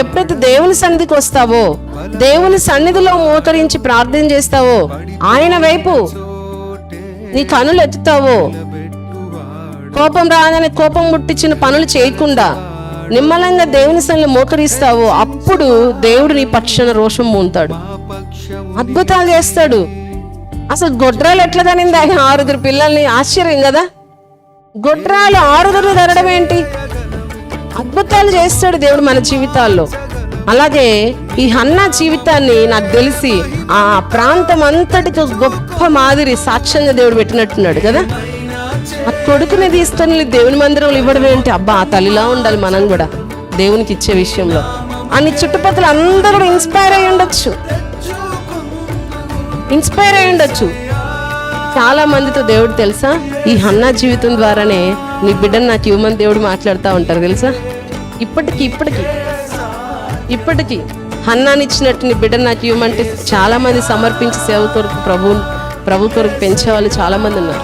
ఎప్పుడైతే దేవుని సన్నిధికి వస్తావో, దేవుని సన్నిధిలో మోకరించి ప్రార్థన చేస్తావో, ఆయన వైపు నీ కనులు ఎత్తుతావో, కోపం రాగానే కోపం ముట్టించిన పనులు చేయకుండా నిమ్మలంగా దేవుని సన్నిధిలో మోకరిస్తావో, అప్పుడు దేవుడు నీ పక్షాన రోషం మూంతాడు, అద్భుతాలు చేస్తాడు. అసలు గొడ్రాలు ఎట్లా తనింది ఆయన 6 పిల్లల్ని? ఆశ్చర్యం కదా. గొడ్రాలు 6 తరడం ఏంటి? అద్భుతాలు చేస్తాడు దేవుడు మన జీవితాల్లో. అలాగే ఈ హన్నా జీవితాన్ని నాకు తెలిసి ఆ ప్రాంతం అంతటికి గొప్ప మాదిరి సాక్ష్యంగా దేవుడు పెట్టినట్టున్నాడు కదా. ఆ కొడుకుని తీసుకొని దేవుని మందిరంలో ఇవ్వడం ఏంటి? అబ్బా, ఆ తల్లిలా ఉండాలి మనం కూడా దేవునికి ఇచ్చే విషయంలో అని. చుట్టుపక్కల అందరూ ఇన్స్పైర్ అయి ఉండొచ్చు. చాలా మందితో దేవుడు తెలుసా, ఈ హన్నా జీవితం ద్వారానే నీ బిడ్డను నాకు ఇవ్వమని దేవుడు మాట్లాడుతూ ఉంటారు తెలుసా. ఇప్పటికీ హన్నానిచ్చినట్టు నీ బిడ్డను నాకు ఇవ్వమంటే చాలా మంది సమర్పించి సేవ కొరకు ప్రభు కొరకు పెంచే వాళ్ళు చాలా మంది ఉన్నారు.